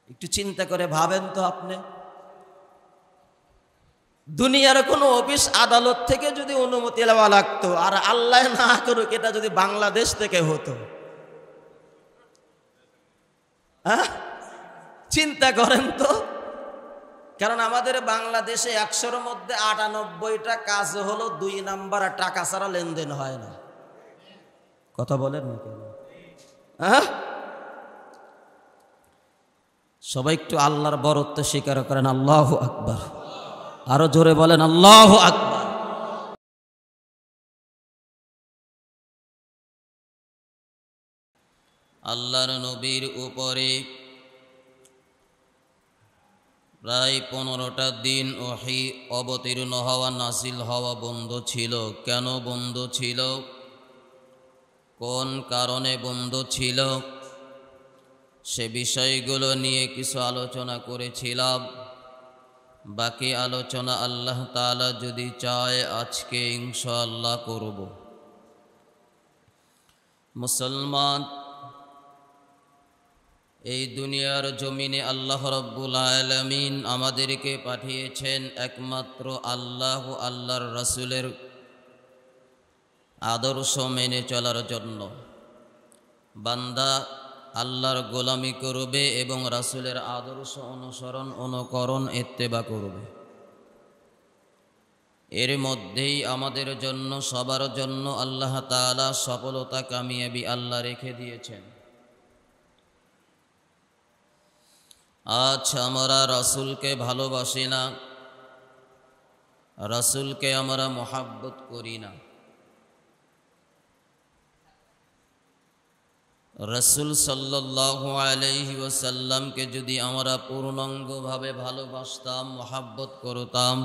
একটু চিন্তা করে ভাবেন তো আপনি, দুনিয়ার কোনো অফিস আদালত থেকে যদি অনুমতি নেওয়া লাগতো, আর আল্লাহ না করুক এটা যদি বাংলাদেশ থেকে হতো, হ্যাঁ চিন্তা করেন তো। কারণ আমাদের বাংলাদেশে 100-র মধ্যে 98টা কাজ হলো 2 নাম্বার, টাকা ছাড়া লেনদেন হয় না। কথা বলেন না কেন? হ্যাঁ, সবাই একটু আল্লাহর বরত্ব স্বীকার করেন, আল্লাহু আকবার। আরো জোরে বলেন আল্লাহু আকবার। আল্লাহর নবীর উপরে প্রায় 15টা দিন ওহী অবতীর্ণ হওয়া, নাজিল হওয়া বন্ধ ছিল। কেন বন্ধ ছিল? কোন কারণে বন্ধ ছিল? সে বিষয়গুলো নিয়ে কিছু আলোচনা করেছিলাম। বাকি আলোচনা আল্লাহ তাআলা যদি চায় আজকে ইনশাআল্লাহ করব। মুসলমান, এই দুনিয়ার জমিনে আল্লাহ রাব্বুল আলামিন আমাদেরকে পাঠিয়েছেন একমাত্র আল্লাহ ও আল্লাহর রাসূলের আদর্শ মেনে চলার জন্য। বান্দা আল্লাহর গোলামি করবে এবং রাসূলের আদর্শ অনুসরণ, অনুকরণ, ইত্তেবা করবে। এর মধ্যেই আমাদের জন্য, সবার জন্য আল্লাহ তাআলা সফলতা, কামিয়াবি আল্লাহ রেখে দিয়েছেন। আজ আমরা রাসূলকে ভালোবাসি না, রাসূলকে আমরা মহব্বত করি না। রাসূল সাল্লাল্লাহু আলাইহি ওয়াসাল্লামকে যদি আমরা পূর্ণাঙ্গভাবে ভালোবাসতাম, মহব্বত করতাম,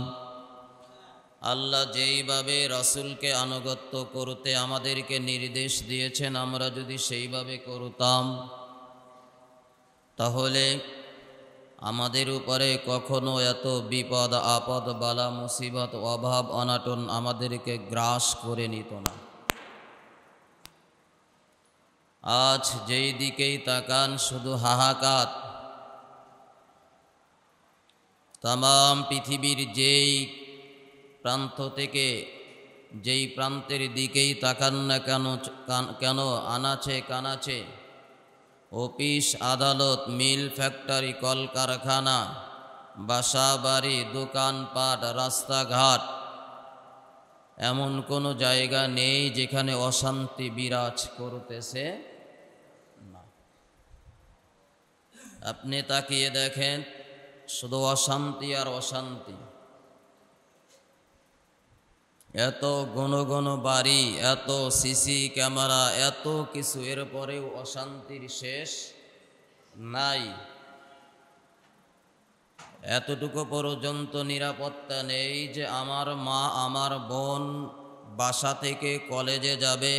আল্লাহ যেইভাবে রাসূলকে আনুগত্য করতে আমাদেরকে নির্দেশ দিয়েছেন আমরা যদি সেইভাবে করতাম, তাহলে আমাদের উপরে কখনো এত বিপদ, আপদ, বালা, মুসিবত, অভাব, অনাটন আমাদেরকে গ্রাস করে নিত না। আজ যেই দিকেই তাকান শুধু হাহাকার। তামাম পৃথিবীর যেই প্রান্ত থেকে, যেই প্রান্তের দিকেই তাকান না কেন আনাচে কানাচে অফিস, আদালত, মিল, ফ্যাক্টরি, কলকারখানা, বাসা বাড়ি, দোকানপাট, রাস্তাঘাট, এমন কোনো জায়গা নেই যেখানে অশান্তি বিরাজ করতেছে না। আপনি তাকিয়ে দেখেন, শুধু অশান্তি আর অশান্তি। এত ঘন ঘন বাড়ি, এত সিসি ক্যামেরা, এত কিছু, এরপরেও অশান্তির শেষ নাই। এতটুকু পর্যন্ত নিরাপত্তা নেই যে আমার মা, আমার বোন বাসা থেকে কলেজে যাবে,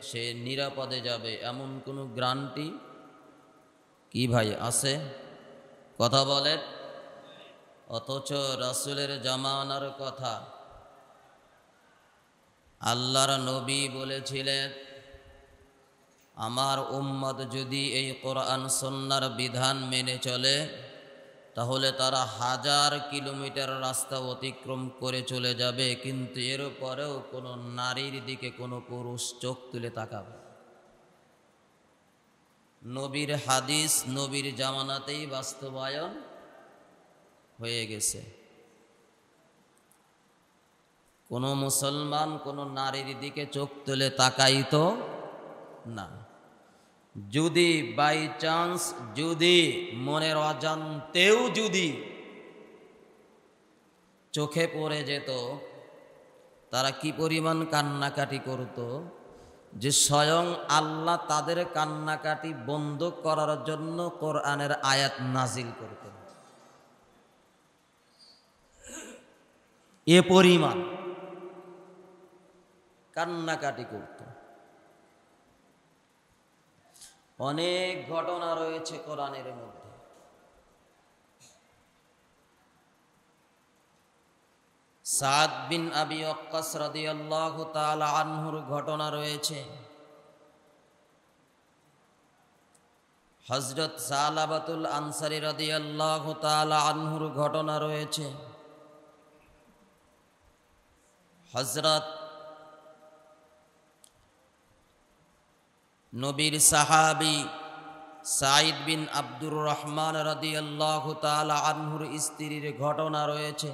সে নিরাপদে যাবে, এমন কোনো গ্যারান্টি কি ভাই আছে? কথা বলেন। অথচ রাসূলের জামানার কথা আল্লাহর নবী বলেছিলেন, আমার উম্মত যদি এই কোরআন সুন্নাহর বিধান মেনে চলে তাহলে তারা 1000 কিলোমিটার রাস্তা অতিক্রম করে চলে যাবে, কিন্তু এরপরেও কোনো নারীর দিকে কোনো পুরুষ চোখ তুলে তাকাবে। নবীর হাদিস নবীর জামানাতেই বাস্তবায়ন হয়ে গেছে। কোনো মুসলমান কোনো নারীর দিকে চোখ তুলে তাকাইতো না। যদি বাই চান্স, যদি মনের অজান্তেও যদি চোখে পড়ে যেত, তারা কি পরিমাণ কান্নাকাটি করত যে স্বয়ং আল্লাহ তাদের কান্নাকাটি বন্ধ করার জন্য কোরআনের আয়াত নাজিল করতেন। এ পরিমাণ কান্নাকাটি করত। অনেক ঘটনা রয়েছে কোরআনের মধ্যে। সাদ বিন আবি ওয়াক্কাস রাদিয়াল্লাহু তাআলা আনহুর ঘটনা রয়েছে। হযরত সালাবাতুল আনসারী রাদিয়াল্লাহু তাআলা আনহুর ঘটনা রয়েছে। হযরত নবীর সাহাবী সাঈদ বিন আব্দুর রহমান রাদিয়াল্লাহু তাআলা আনহুর স্ত্রীর ঘটনা রয়েছে।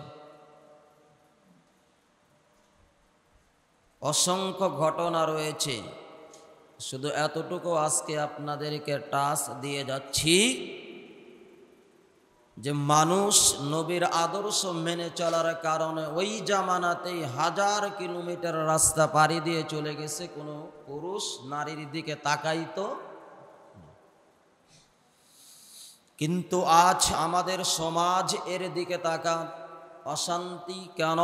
অসংখ্য ঘটনা রয়েছে, শুধু এতটুকু আজকে আপনাদেরকে টাচ দিয়ে যাচ্ছি যে মানুষ নবীর আদর্শ মেনে চলার কারণে ওই জামানাতেই 1000 কিলোমিটার রাস্তা পাড়ি দিয়ে চলে গেছে, কোনো পুরুষ নারীর দিকে তাকাইতো। কিন্তু আজ আমাদের সমাজ এর দিকে তাকান, অশান্তি কেন?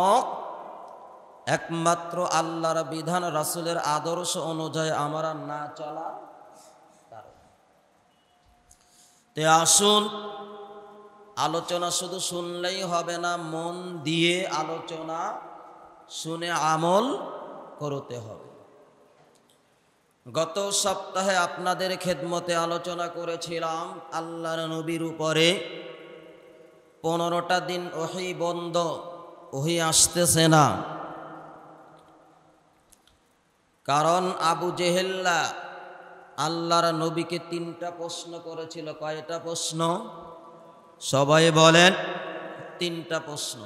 একমাত্র আল্লাহর বিধান রাসূলের আদর্শ অনুযায়ী আমরা না চলা কারণে। তে আসুন, আলোচনা শুধু শুনলেই হবে না, মন দিয়ে আলোচনা শুনে আমল করতে হবে। গত সপ্তাহে আপনাদের খেদমতে আলোচনা করেছিলাম আল্লাহর নবীর উপরে 15টা দিন ওহী বন্ধ, ওহী আসতেছে না। কারণ আবু জেহেল্লা আল্লাহর নবীকে 3টা প্রশ্ন করেছিল। কয়টা প্রশ্ন? সবাই বলেন, 3টা প্রশ্ন।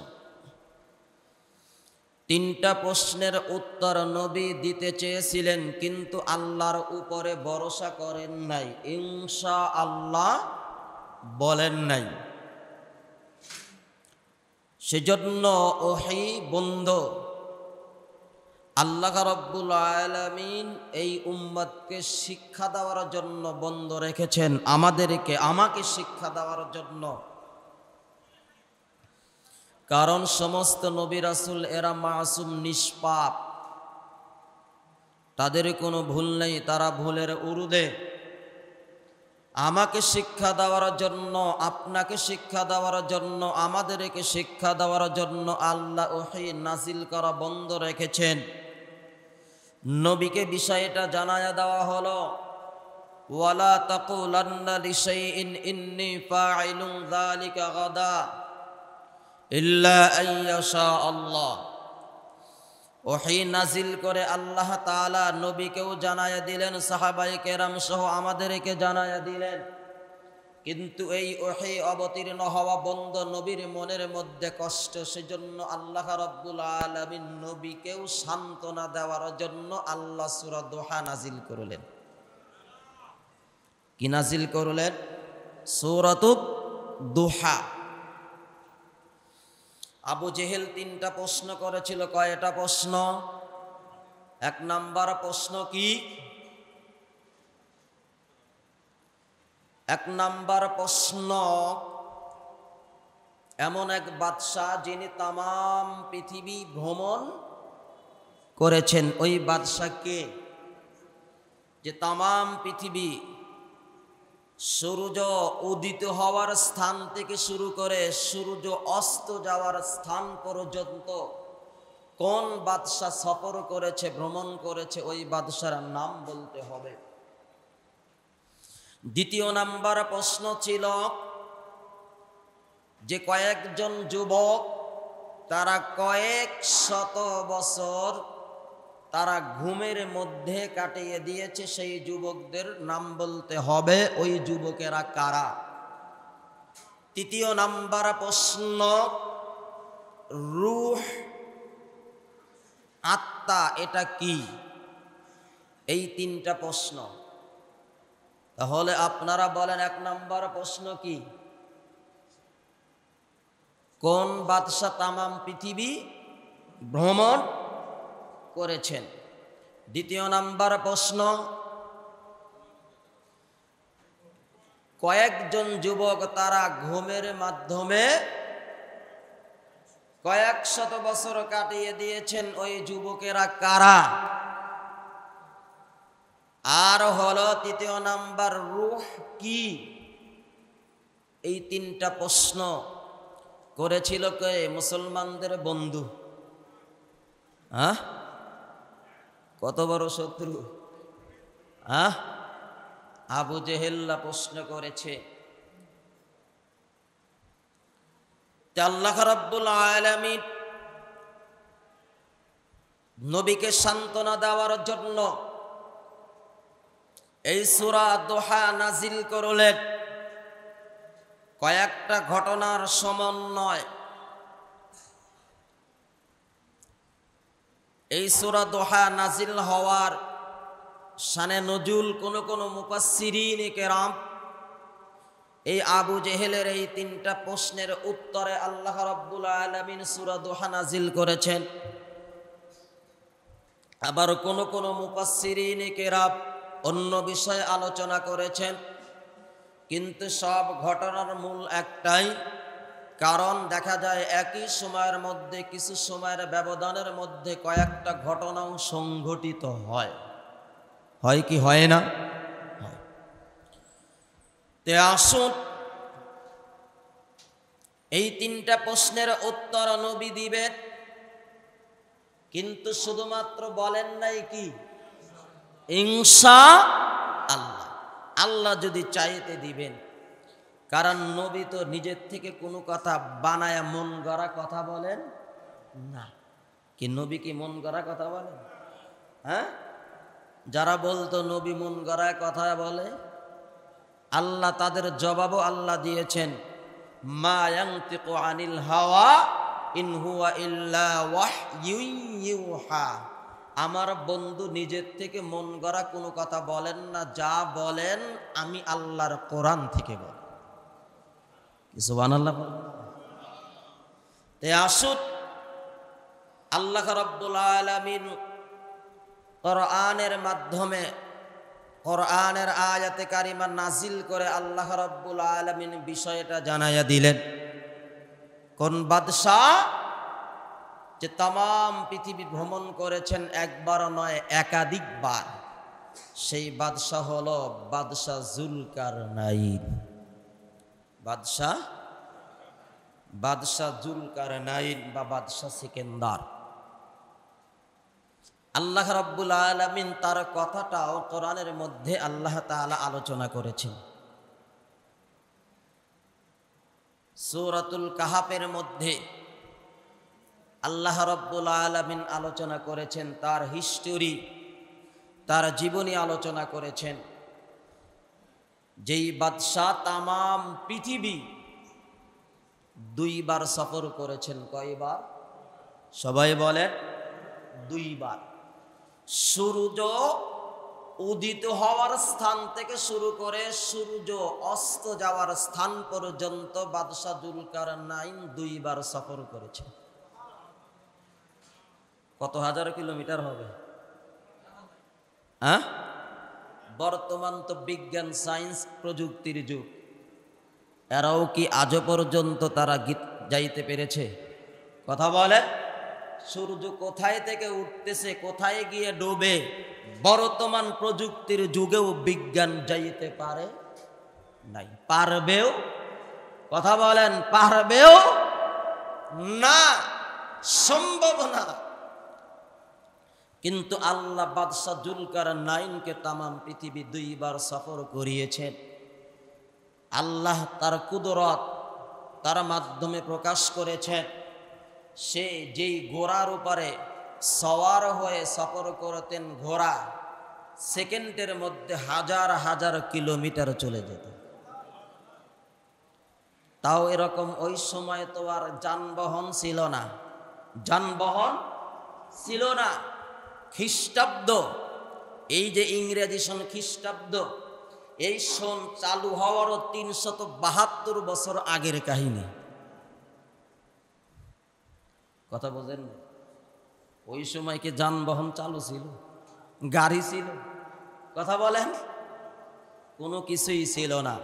3টা প্রশ্নের উত্তর নবী দিতে চেয়েছিলেন, কিন্তু আল্লাহর উপরে ভরসা করেন নাই, ইনশাআল্লাহ বলেন নাই। সেজন্য ওহী বন্ধ। আল্লাহ রাব্বুল আলামিন এই উম্মতকে শিক্ষা দেওয়ার জন্য বন্ধ রেখেছেন, আমাকে শিক্ষা দেওয়ার জন্য। কারণ সমস্ত নবী রাসূল এরা মাসুম, নিষ্পাপ, তাদের কোনো ভুল নেই, তারা ভুলের ঊর্ধ্বে। আমাকে শিক্ষা দেওয়ার জন্য, আপনাকে শিক্ষা দেওয়ার জন্য, আমাদেরকে শিক্ষা দেওয়ার জন্য আল্লাহ ওহী নাজিল করা বন্ধ রেখেছেন। নবীকে বিষয়টা জানায়া দেওয়া হলো, ওয়ালা তাকুলান্না লিশাইইন ইন্নী ফাইলুন যালিকা গাদা ইল্লা আইয়াশা আল্লাহ। ওহী নাজিল করে আল্লাহ তাআলা নবীকেও জানায়া দিলেন, সাহাবায়ে কেরাম সহ আমাদেরকে জানায়া দিলেন। কিন্তু এই ওহী অবতীর্ণ হওয়া বন্ধ, নবীর মনের মধ্যে কষ্ট। সেজন্য আল্লাহ রাব্বুল আলামিন নবীকেও সান্ত্বনা দেওয়ার জন্য আল্লাহ সূরা দোহা নাজিল করলেন। কি নাজিল করলেন? সূরাতুদ দোহা। আবু জেহেল 3টা প্রশ্ন করেছিল। কয়টা প্রশ্ন? 1 নাম্বার প্রশ্ন কি? 1 নাম্বার প্রশ্ন, এমন এক বাদশাহ যিনি তাম পৃথিবী ভ্রমণ করেছেন, ওই বাদশাহ কে? যে তাম পৃথিবী সূর্য উদিত হওয়ার স্থান থেকে শুরু করে সূর্য অস্ত যাওয়ার স্থান পর্যন্ত কোন বাদশাহ সফর করেছে, ভ্রমণ করেছে, ওই বাদশার নাম বলতে হবে। 2 নাম্বার প্রশ্ন ছিল যে কয়েকজন যুবক, তারা কয়েক শত বছর তারা ঘুমের মধ্যে কাটিয়ে দিয়েছে, সেই যুবকদের নাম বলতে হবে, ওই যুবকেরা কারা। 3 নাম্বার প্রশ্ন, রূহ, আত্মা, এটা কি? এই 3টা প্রশ্ন। তাহলে আপনারা বলেন, 1 নাম্বার প্রশ্ন কি? কোন বাদশাহ তামাম পৃথিবী ভ্রমণ করেছেন? 2 নাম্বার প্রশ্ন, কয়েকজন যুবক তারা ঘুমের মাধ্যমে কয়েক শত বছর কাটিয়ে দিয়েছেন, ওই যুবকেরা কারা? আর হলো 3 নাম্বার, রূহ কি? এই 3টা প্রশ্ন করেছিল কে? মুসলমানদের বন্ধু। কত বড় শত্রু! আবু জেহেল্লা প্রশ্ন করেছে, আল্লাহ রাব্বুল আলামিন নবীকে সান্ত্বনা দেওয়ার জন্য এই সূরা দোহা নাজিল করলেন। কয়েকটা ঘটনার সমন্বয়। এই সূরা দোহা নাজিল হওয়ার শানে নজুল কোন মুফাসসিরিন কেরাম এই আবু জেহেলের এই তিনটা প্রশ্নের উত্তরে আল্লাহ রাব্বুল আলামিন সূরা দোহা নাজিল করেছেন। আবার কোন মুফাসসিরিন কেরাম অন্য বিষয়ে আলোচনা করেছেন, কিন্তু সব ঘটনার মূল একটাই। কারণ দেখা যায় একই সময়ের মধ্যে, কিছু সময়ের ব্যবধানের মধ্যে কয়েকটা ঘটনাও সংঘটিত হয়। হয় কি হয় না? তে আসুন এই তিনটা প্রশ্নের উত্তর নবী দিবেন, কিন্তু শুধুমাত্র বলেন নাই কি ইনশাআল্লাহ, আল্লাহ যদি চাইতে দিবেন। কারণ নবী তো নিজের থেকে কোনো কথা বানায়া মন গড়া কথা বলেন না। কি নবী কি মন গড়া কথা বলেন? হ্যাঁ, যারা বলতো নবী মন গড়ায় কথা বলে, আল্লাহ তাদের জবাবও আল্লাহ দিয়েছেন, মা ইয়ানতিকু আনিল হাওয়া ইন হুয়া ইল্লা ওয়াহয়ুন ইউহা। আমার বন্ধু নিজের থেকে মন গড়া কোনো কথা বলেন না, যা বলেন আমি আল্লাহর কোরআন থেকে বলি। সুবহানাল্লাহ। তে আসুন আল্লাহ রাব্বুল আলামিন কোরআনের মাধ্যমে, কোরআনের আয়াতে কারিমা নাজিল করে আল্লাহ রাব্বুল আলামিন বিষয়টা জানাইয়া দিলেন। কোন বাদশাহ যে তাম পৃথিবী ভ্রমণ করেছেন একবার নয় একাধিকবার, সেই বাদশাহ হলো বাদশাহ জুলকারনাইন। বাদশাহ জুলকারনাইন বা বাদশাহ সিকেন্দার। আল্লাহ রাব্বুল আলামিন তার কথাটাও কোরআনের মধ্যে আল্লাহ তাআলা আলোচনা করেছেন। সূরাতুল কাহাফের মধ্যে আল্লাহ রাব্বুল আলামিন আলোচনা করেছেন, তার হিস্টোরি, তার জীবনী আলোচনা করেছেন। যেই বাদশাহ তামাম পৃথিবী দুইবার সফর করেছেন। কয়বার? সবাই বলেন দুইবার। সূর্য উদিত হওয়ার স্থান থেকে শুরু করে সূর্য অস্ত যাওয়ার স্থান পর্যন্ত বাদশাহ জুলকারনাইন দুইবার সফর করেছেন। কত হাজার কিলোমিটার হবে? হ্যাঁ, বর্তমান তো বিজ্ঞান সায়েন্স প্রযুক্তির যুগ, এরাও কি আজও পর্যন্ত তারা যাইতে পেরেছে? কথা বলে। সূর্য কোথায় থেকে উঠতেছে, কোথায় গিয়ে ডুবে, বর্তমান প্রযুক্তির যুগেও বিজ্ঞান যাইতে পারে নাই। পারবেও? কথা বলেন, পারবেও না, সম্ভব না। কিন্তু আল্লাহ বাদশাহ জুলকারনাইনকে তামাম পৃথিবী দুইবার সফর করিয়েছেন। আল্লাহ তার কুদরত তার মাধ্যমে প্রকাশ করেছেন। সে যেই ঘোড়ার উপরে সওয়ার হয়ে সফর করতেন, ঘোড়া সেকেন্ডের মধ্যে হাজার হাজার কিলোমিটার চলে যেত। তাও এরকম ওই সময় তো আর যানবাহন ছিল না, যানবাহন ছিল না। খ্রিস্টাব্দ, এই যে ইংরেজি সন খ্রিস্টাব্দ, এই সন চালু হওয়ারও ৩৭২ বছর আগের কাহিনী। কথা বোঝেন? ওই সময় কি যানবাহন চালু ছিল? গাড়ি ছিল? কথা বলেন, কোনো কিছুই ছিল না।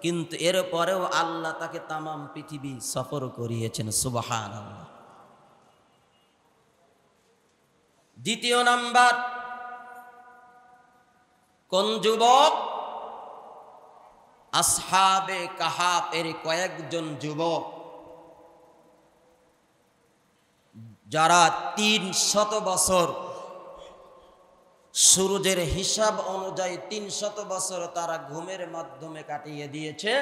কিন্তু এরপরেও আল্লাহ তাকে তামাম পৃথিবী সফর করিয়েছেন। সুবহানাল্লাহ। দ্বিতীয় নাম্বার, কোন যুবক? আসহাবে কাহাফ এর কয়েকজন যুবক, যারা ৩০০ বছর সূর্যের হিসাব অনুযায়ী 300 বছর তারা ঘুমের মাধ্যমে কাটিয়ে দিয়েছে,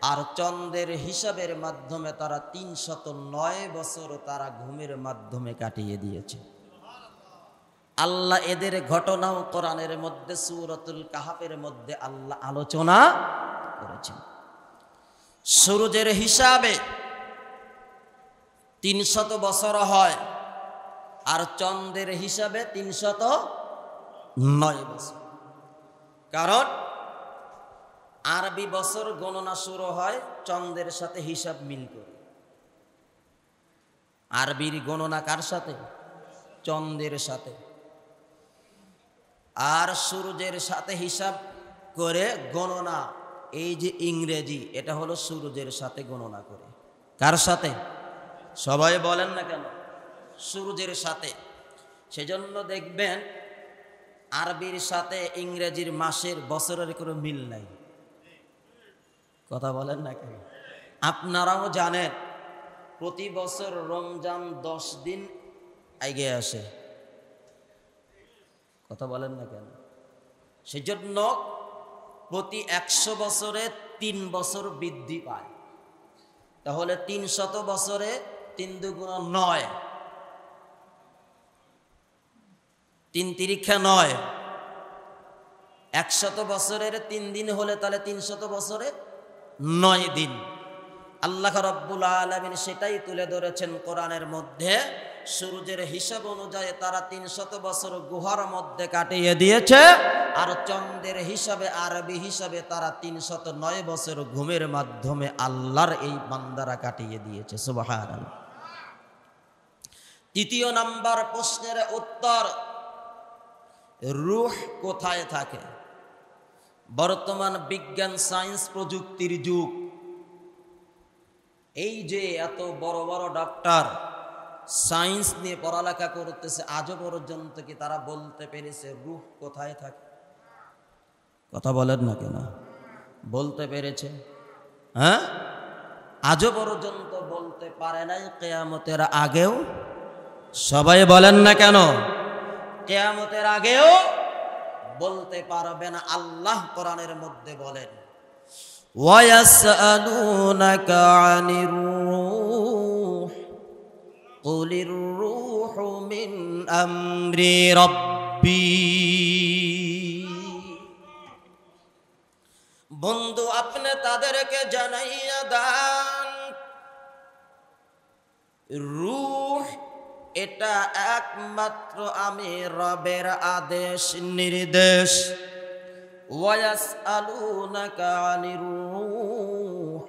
আর চন্দ্রের হিসাবের মাধ্যমে তারা 309 বছর তারা ঘুমের মাধ্যমে কাটিয়ে দিয়েছে। আল্লাহ এদের ঘটনাও কোরআনের মধ্যে সূরাতুল কাহাফের মধ্যে আল্লাহ আলোচনা করেছেন। সূর্যের হিসাবে 300 বছর হয়, আর চন্দ্রের হিসাবে 309 বছর। কারণ আরবি বছর গণনা শুরু হয় চন্দ্রের সাথে হিসাব মিল করে। আরবির গণনা কার সাথে? চন্দ্রের সাথে। আর সূর্যের সাথে হিসাব করে গণনা, এই যে ইংরেজি, এটা হলো সূর্যের সাথে গণনা করে। কার সাথে? সবাই বলেন না কেন? সূর্যের সাথে। সেজন্য দেখবেন আরবির সাথে ইংরেজির মাসের বছরের কোনো মিল নাই। কথা বলেন না কেন? আপনারাও জানেন প্রতি বছর রমজান 10 দিন আগে আসে। কথা বলেন না কেন? সেজন্য প্রতি 100 বছরে 3 বছর বৃদ্ধি পায়। তাহলে 300 বছরে 3 দুগুণ 9, 3 তিরিক্ষা 9, 100 বছরের 3 দিন হলে তাহলে 300 বছরে 9 দিন। আল্লাহ রাব্বুল আলামিন সেটাই তুলে ধরেছেন কোরআনের মধ্যে। সূর্যের হিসাব অনুযায়ী তারা 300 বছর গুহার মধ্যে কাটিয়ে দিয়েছে, আর চন্দ্রের হিসাবে, আরবি হিসাবে তারা 309 বছর ঘুমের মাধ্যমে আল্লাহর এই বান্দারা কাটিয়ে দিয়েছে। সুবহানাল্লাহ। তৃতীয় নাম্বার প্রশ্নের উত্তর, রূহ কোথায় থাকে? বর্তমান বিজ্ঞান সায়েন্স প্রযুক্তির যুগ। এই যে এত বড় বড় ডক্টর সায়েন্স নিয়ে পড়ালেখা করতেছে, আজও পর্যন্ত কি তারা বলতে পেরেছে রূহ কোথায় থাকে? কথা বলেন না কেন? বলতে পেরেছে? হ্যাঁ, আজও পর্যন্ত বলতে পারে নাই। কিয়ামতের আগেও? সবাই বলেন না কেন? কিয়ামতের আগেও বলতে পারবে না। আল্লাহ কোরআনের মধ্যে বলেন, ওয়ায়াসআলুনাকা আনির রূহ কুলির রূহু মিন আমরি রাব্বি। বন্ধু, আপনি তাদেরকে জানাইয়া দেন, রূহ এটা একমাত্র আমি রবের আদেশ নির্দেশ। ওয়ায়াসআলুনাকা আনির রূহ,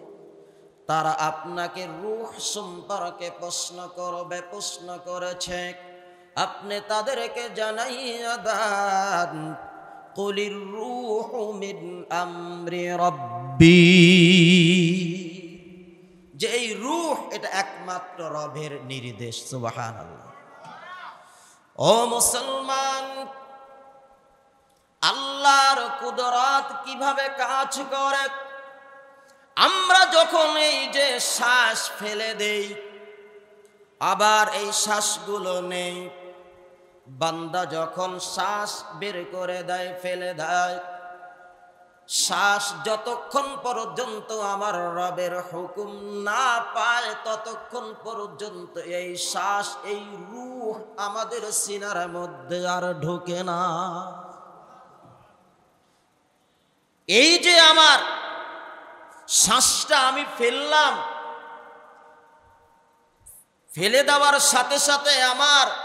তারা আপনাকে রূহ সম্পর্কে প্রশ্ন করবে, প্রশ্ন করেছে। আপনি তাদেরকে জানাইয়া দেন, কুলির রূহু মিন আমরি রাব্বি, যে এই রূহ এটা একমাত্র রবের নির্দেশ। সুবহানাল্লাহ। ও মুসলমান, আল্লাহর কুদরত কিভাবে কাজ করে? আমরা যখন এই যে শ্বাস ফেলে দেই, আবার এই শ্বাসগুলো নেই, বান্দা যখন শ্বাস বের করে দেয়, ফেলে দেয়, শ্বাস যতক্ষণ পর্যন্ত আমার রবের হুকুম না পায় ততক্ষণ পর্যন্ত এই শ্বাস, এই রূহ আমাদের সিনার মধ্যে আর ঢোকে না। এই যে আমার শ্বাসটা আমি ফেললাম, ফেলে দেওয়ার সাথে সাথে আমার